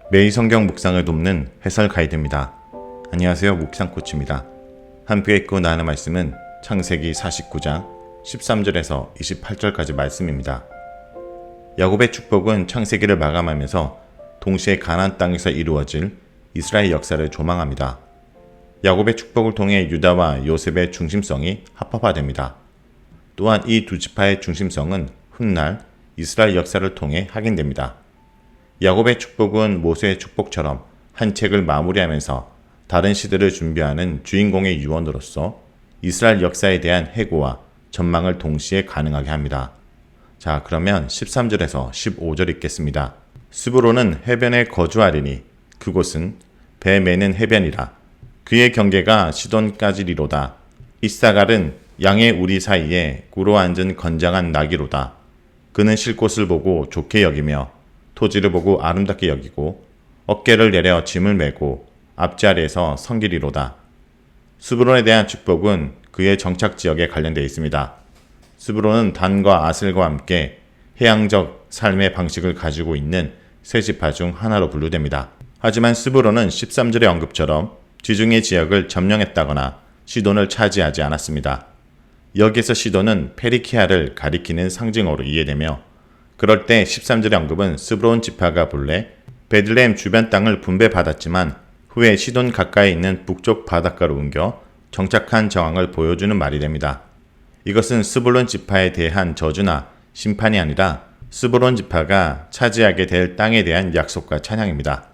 매일 성경 묵상을 돕는 해설 가이드입니다. 안녕하세요. 묵상코치입니다. 함께 읽고 나누는 말씀은 창세기 49장 13절에서 28절까지 말씀입니다. 야곱의 축복은 창세기를 마감하면서 동시에 가나안 땅에서 이루어질 이스라엘 역사를 조망합니다. 야곱의 축복을 통해 유다와 요셉의 중심성이 합법화됩니다. 또한 이 두 지파의 중심성은 훗날 이스라엘 역사를 통해 확인됩니다. 야곱의 축복은 모세의 축복처럼 한 책을 마무리하면서 다른 시대를 준비하는 주인공의 유언으로서 이스라엘 역사에 대한 해고와 전망을 동시에 가능하게 합니다. 자, 그러면 13절에서 15절 읽겠습니다. 스브론은 해변에 거주하리니 그곳은 배 매는 해변이라. 그의 경계가 시돈까지리로다. 이사갈은 양의 우리 사이에 꿇어 앉은 건장한 나귀로다. 그는 쉴 곳을 보고 좋게 여기며 토지를 보고 아름답게 여기고 어깨를 내려 짐을 메고 앞자리에서 성기리로다. 스브론에 대한 축복은 그의 정착지역에 관련되어 있습니다. 스브론은 단과 아셀과 함께 해양적 삶의 방식을 가지고 있는 세 지파 중 하나로 분류됩니다. 하지만 스브론은 13절의 언급처럼 지중해 지역을 점령했다거나 시돈을 차지하지 않았습니다. 여기에서 시돈은 페리키아를 가리키는 상징어로 이해되며 그럴 때 13절의 언급은 스브론 지파가 본래 베들레헴 주변 땅을 분배받았지만 후에 시돈 가까이 있는 북쪽 바닷가로 옮겨 정착한 정황을 보여주는 말이 됩니다. 이것은 스불론 지파에 대한 저주나 심판이 아니라 스불론 지파가 차지하게 될 땅에 대한 약속과 찬양입니다.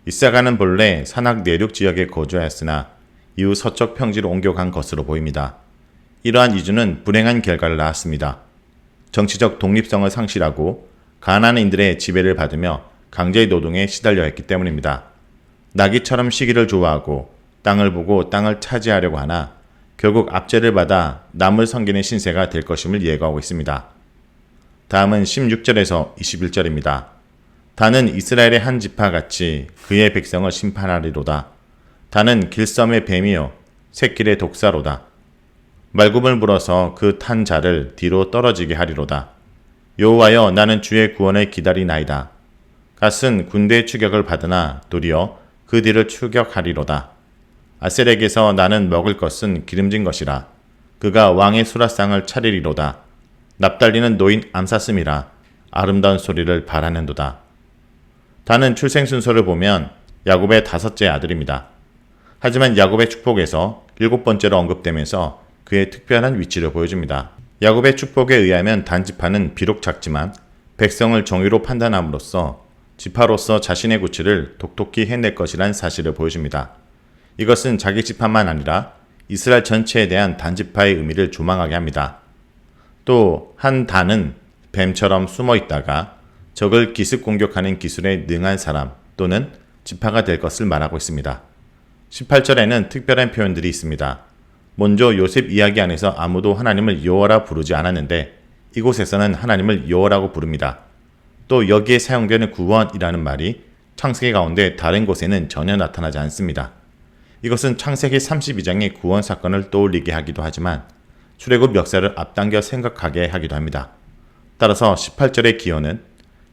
이사가는 본래 산악 내륙 지역에 거주하였으나 이후 서쪽 평지로 옮겨간 것으로 보입니다. 이러한 이주는 불행한 결과를 낳았습니다. 정치적 독립성을 상실하고 가나안인들의 지배를 받으며 강제 노동에 시달려 했기 때문입니다. 나귀처럼 쉬기를 좋아하고 땅을 보고 땅을 차지하려고 하나 결국 압제를 받아 남을 섬기는 신세가 될 것임을 예고하고 있습니다. 다음은 16절에서 21절입니다. 다는 이스라엘의 한 지파같이 그의 백성을 심판하리로다. 다는 길섬의 뱀이요 샛길의 독사로다. 말굽을 불어서 그 탄 자를 뒤로 떨어지게 하리로다. 여호와여, 나는 주의 구원을 기다리나이다. 갓은 군대의 추격을 받으나 도리어 그 뒤를 추격하리로다. 아셀에게서 나는 먹을 것은 기름진 것이라. 그가 왕의 수라상을 차리리로다. 납달리는 노인 암사슴이라. 아름다운 소리를 바라는도다. 다는 출생 순서를 보면 야곱의 5째 아들입니다. 하지만 야곱의 축복에서 7번째로 언급되면서 그의 특별한 위치를 보여줍니다. 야곱의 축복에 의하면 단 지파는 비록 작지만 백성을 정의로 판단함으로써 지파로서 자신의 구치를 독특히 해낼 것이란 사실을 보여줍니다. 이것은 자기 지파만 아니라 이스라엘 전체에 대한 단 지파의 의미를 조망하게 합니다. 또 한 단은 뱀처럼 숨어 있다가 적을 기습 공격하는 기술에 능한 사람 또는 지파가 될 것을 말하고 있습니다. 18절에는 특별한 표현들이 있습니다. 먼저 요셉 이야기 안에서 아무도 하나님을 여호와라 부르지 않았는데 이곳에서는 하나님을 여호와라고 부릅니다. 또 여기에 사용되는 구원이라는 말이 창세기 가운데 다른 곳에는 전혀 나타나지 않습니다. 이것은 창세기 32장의 구원 사건을 떠올리게 하기도 하지만 출애굽 역사를 앞당겨 생각하게 하기도 합니다. 따라서 18절의 기원은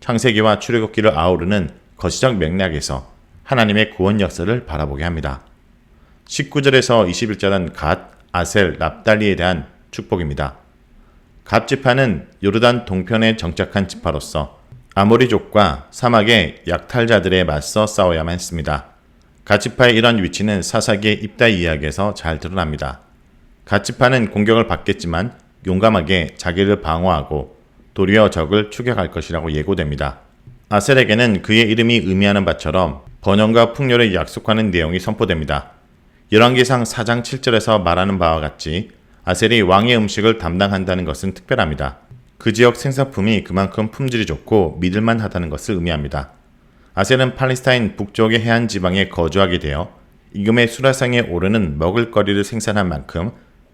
창세기와 출애굽기를 아우르는 거시적 맥락에서 하나님의 구원 역사를 바라보게 합니다. 19절에서 21절은 갓, 아셀, 납달리에 대한 축복입니다. 갓 지파는 요르단 동편에 정착한 지파로서 아모리족과 사막의 약탈자들에 맞서 싸워야만 했습니다. 갓 지파의 이런 위치는 사사기의 입다 이야기에서 잘 드러납니다. 갓 지파는 공격을 받겠지만 용감하게 자기를 방어하고 도리어 적을 추격할 것이라고 예고됩니다. 아셀에게는 그의 이름이 의미하는 바처럼 번영과 풍요를 약속하는 내용이 선포됩니다. 열왕기상 4장 7절에서 말하는 바와 같이 아셀이 왕의 음식을 담당한다는 것은 특별합니다. 그 지역 생산품이 그만큼 품질이 좋고 믿을만 하다는 것을 의미합니다. 아셀은 팔레스타인 북쪽의 해안 지방에 거주하게 되어 이금의 수라상에 오르는 먹을거리를 생산한 만큼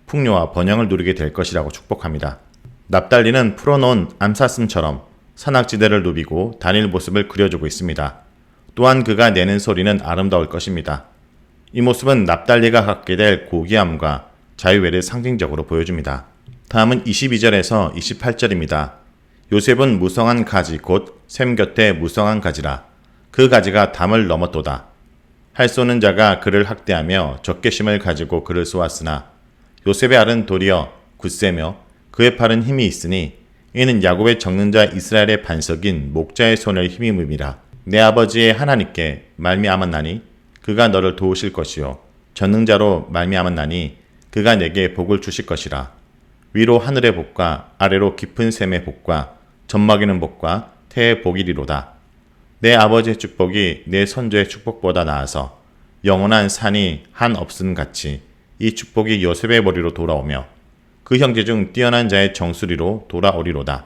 풍요와 번영을 누리게 될 것이라고 축복합니다. 납달리는 풀어놓은 암사슴처럼 산악지대를 누비고 다닐 모습을 그려주고 있습니다. 또한 그가 내는 소리는 아름다울 것입니다. 이 모습은 납달리가 갖게 될 고귀함과 자유애를 상징적으로 보여줍니다. 다음은 22절에서 28절입니다. 요셉은 무성한 가지 곧 샘 곁에 무성한 가지라. 그 가지가 담을 넘었도다. 할 쏘는 자가 그를 학대하며 적개심을 가지고 그를 쏘았으나 요셉의 알은 도리어 굳세며 그의 팔은 힘이 있으니 이는 야곱의 적는 자 이스라엘의 반석인 목자의 손을 힘입음이라. 내 아버지의 하나님께 말미암았나니 그가 너를 도우실 것이요 전능자로 말미암았나니 그가 내게 복을 주실 것이라. 위로 하늘의 복과 아래로 깊은 샘의 복과 젖먹이는 복과 태의 복이리로다. 내 아버지의 축복이 내 선조의 축복보다 나아서 영원한 산이 한 없음 같이 이 축복이 요셉의 머리로 돌아오며 그 형제 중 뛰어난 자의 정수리로 돌아오리로다.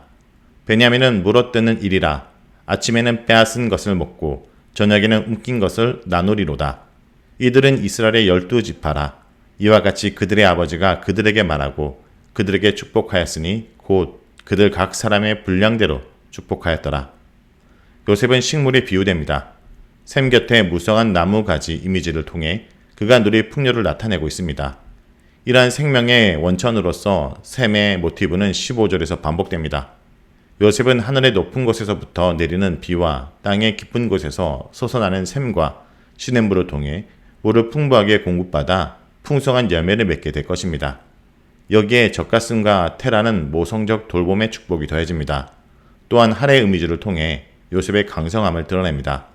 베냐민은 물어뜯는 일이라. 아침에는 빼앗은 것을 먹고 저녁에는 움킨 것을 나누리로다. 이들은 이스라엘의 12지파라. 이와 같이 그들의 아버지가 그들에게 말하고 그들에게 축복하였으니 곧 그들 각 사람의 분량대로 축복하였더라. 요셉은 식물이 비유됩니다. 샘 곁에 무성한 나무 가지 이미지를 통해 그가 누릴 풍요를 나타내고 있습니다. 이러한 생명의 원천으로서 샘의 모티브는 15절에서 반복됩니다. 요셉은 하늘의 높은 곳에서부터 내리는 비와 땅의 깊은 곳에서 솟아나는 샘과 시냇물을 통해 물을 풍부하게 공급받아 풍성한 열매를 맺게 될 것입니다. 여기에 젖가슴과 테라는 모성적 돌봄의 축복이 더해집니다. 또한 할의 이미지를 통해 요셉의 강성함을 드러냅니다.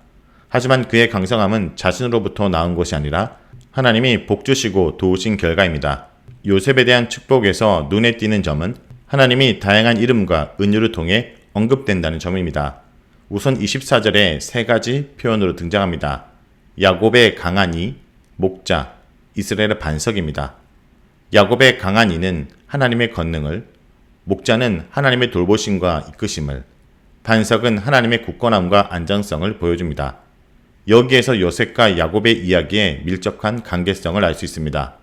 하지만 그의 강성함은 자신으로부터 나온 것이 아니라 하나님이 복주시고 도우신 결과입니다. 요셉에 대한 축복에서 눈에 띄는 점은 하나님이 다양한 이름과 은유를 통해 언급된다는 점입니다. 우선 24절에 세 가지 표현으로 등장합니다. 야곱의 강한 이, 목자, 이스라엘의 반석입니다. 야곱의 강한 이는 하나님의 권능을, 목자는 하나님의 돌보심과 이끄심을, 반석은 하나님의 굳건함과 안정성을 보여줍니다. 여기에서 요셉과 야곱의 이야기에 밀접한 관계성을 알 수 있습니다.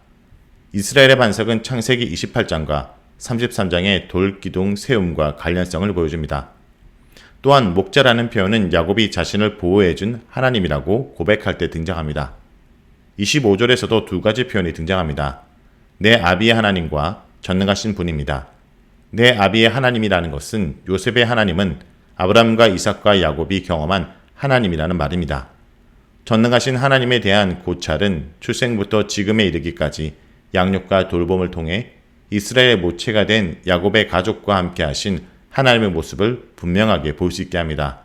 이스라엘의 반석은 창세기 28장과 33장의 돌기둥 세움과 관련성을 보여줍니다. 또한 목자라는 표현은 야곱이 자신을 보호해준 하나님이라고 고백할 때 등장합니다. 25절에서도 두 가지 표현이 등장합니다. 내 아비의 하나님과 전능하신 분입니다. 내 아비의 하나님이라는 것은 요셉의 하나님은 아브라함과 이삭과 야곱이 경험한 하나님이라는 말입니다. 전능하신 하나님에 대한 고찰은 출생부터 지금에 이르기까지 양육과 돌봄을 통해 이스라엘의 모체가 된 야곱의 가족과 함께 하신 하나님의 모습을 분명하게 볼 수 있게 합니다.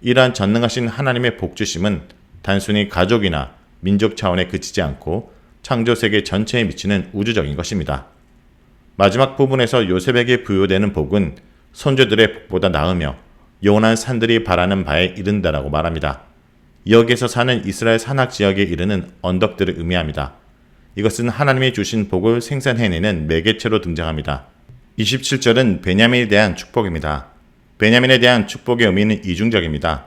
이러한 전능하신 하나님의 복주심은 단순히 가족이나 민족 차원에 그치지 않고 창조세계 전체에 미치는 우주적인 것입니다. 마지막 부분에서 요셉에게 부여되는 복은 선조들의 복보다 나으며 영원한 산들이 바라는 바에 이른다라고 말합니다. 여기에서 사는 이스라엘 산악 지역에 이르는 언덕들을 의미합니다. 이것은 하나님이 주신 복을 생산해내는 매개체로 등장합니다. 27절은 베냐민에 대한 축복입니다. 베냐민에 대한 축복의 의미는 이중적입니다.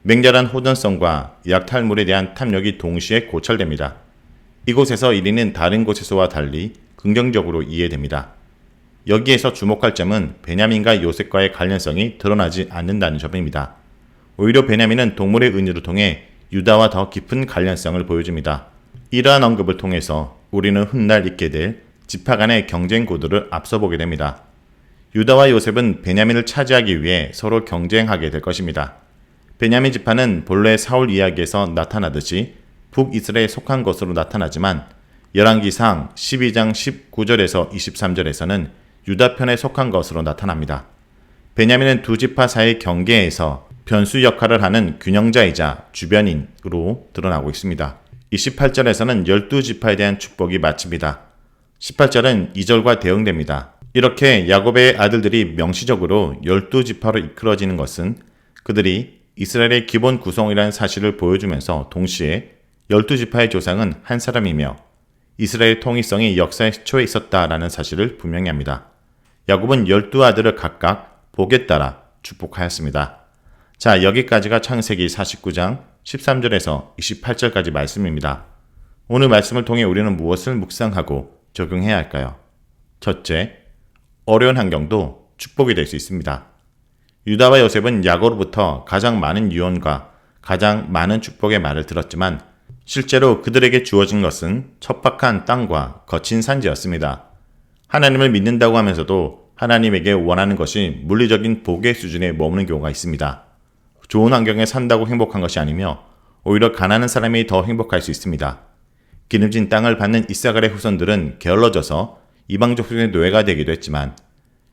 맹렬한 호전성과 약탈물에 대한 탐욕이 동시에 고찰됩니다. 이곳에서 1위는 다른 곳에서와 달리 긍정적으로 이해됩니다. 여기에서 주목할 점은 베냐민과 요셉과의 관련성이 드러나지 않는다는 점입니다. 오히려 베냐민은 동물의 은유를 통해 유다와 더 깊은 관련성을 보여줍니다. 이러한 언급을 통해서 우리는 훗날 있게 될 지파 간의 경쟁 구도를 앞서보게 됩니다. 유다와 요셉은 베냐민을 차지하기 위해 서로 경쟁하게 될 것입니다. 베냐민 지파는 본래 사울 이야기에서 나타나듯이 북이스라엘에 속한 것으로 나타나지만 열왕기상 12장 19절에서 23절에서는 유다 편에 속한 것으로 나타납니다. 베냐민은 두 지파 사이의 경계에서 변수 역할을 하는 균형자이자 주변인으로 드러나고 있습니다. 28절에서는 12지파에 대한 축복이 마칩니다. 18절은 2절과 대응됩니다. 이렇게 야곱의 아들들이 명시적으로 12지파로 이끌어지는 것은 그들이 이스라엘의 기본 구성이라는 사실을 보여주면서 동시에 12지파의 조상은 한 사람이며 이스라엘 통일성이 역사의 시초에 있었다라는 사실을 분명히 합니다. 야곱은 12아들을 각각 복에 따라 축복하였습니다. 자, 여기까지가 창세기 49장 13절에서 28절까지 말씀입니다. 오늘 말씀을 통해 우리는 무엇을 묵상하고 적용해야 할까요? 첫째, 어려운 환경도 축복이 될 수 있습니다. 유다와 요셉은 야곱으로부터 가장 많은 유언과 가장 많은 축복의 말을 들었지만 실제로 그들에게 주어진 것은 척박한 땅과 거친 산지였습니다. 하나님을 믿는다고 하면서도 하나님에게 원하는 것이 물리적인 복의 수준에 머무는 경우가 있습니다. 좋은 환경에 산다고 행복한 것이 아니며 오히려 가난한 사람이 더 행복할 수 있습니다. 기름진 땅을 받는 이사갈의 후손들은 게을러져서 이방 족속의 노예가 되기도 했지만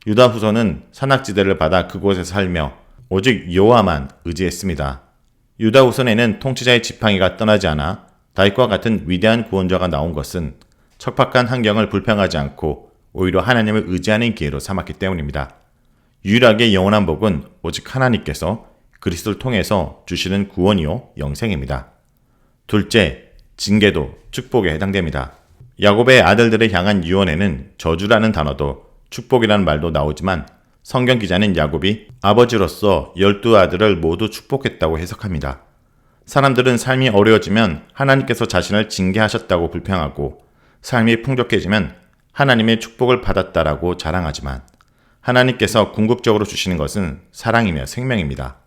유다 후손은 산악지대를 받아 그곳에 살며 오직 여호와만 의지했습니다. 유다 후손에는 통치자의 지팡이가 떠나지 않아 다윗과 같은 위대한 구원자가 나온 것은 척박한 환경을 불평하지 않고 오히려 하나님을 의지하는 기회로 삼았기 때문입니다. 유일하게 영원한 복은 오직 하나님께서 그리스도를 통해서 주시는 구원이요 영생입니다. 둘째, 징계도 축복에 해당됩니다. 야곱의 아들들을 향한 유언에는 저주라는 단어도 축복이라는 말도 나오지만 성경 기자는 야곱이 아버지로서 12아들을 모두 축복했다고 해석합니다. 사람들은 삶이 어려워지면 하나님께서 자신을 징계하셨다고 불평하고 삶이 풍족해지면 하나님의 축복을 받았다라고 자랑하지만 하나님께서 궁극적으로 주시는 것은 사랑이며 생명입니다.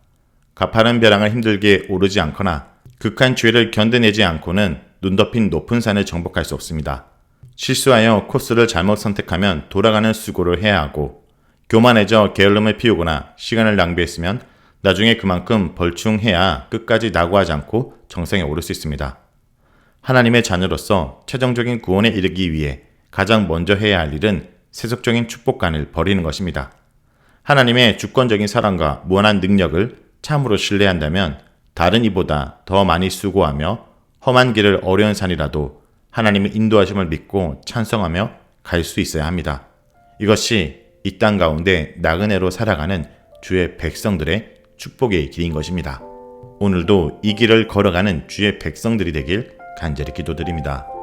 가파른 벼랑을 힘들게 오르지 않거나 극한 죄를 견뎌내지 않고는 눈 덮인 높은 산을 정복할 수 없습니다. 실수하여 코스를 잘못 선택하면 돌아가는 수고를 해야 하고 교만해져 게을름을 피우거나 시간을 낭비했으면 나중에 그만큼 벌충해야 끝까지 낙오하지 않고 정상에 오를 수 있습니다. 하나님의 자녀로서 최종적인 구원에 이르기 위해 가장 먼저 해야 할 일은 세속적인 축복관을 버리는 것입니다. 하나님의 주권적인 사랑과 무한한 능력을 참으로 신뢰한다면 다른 이보다 더 많이 수고하며 험한 길을 어려운 산이라도 하나님의 인도하심을 믿고 찬성하며 갈 수 있어야 합니다. 이것이 이 땅 가운데 나그네로 살아가는 주의 백성들의 축복의 길인 것입니다. 오늘도 이 길을 걸어가는 주의 백성들이 되길 간절히 기도드립니다.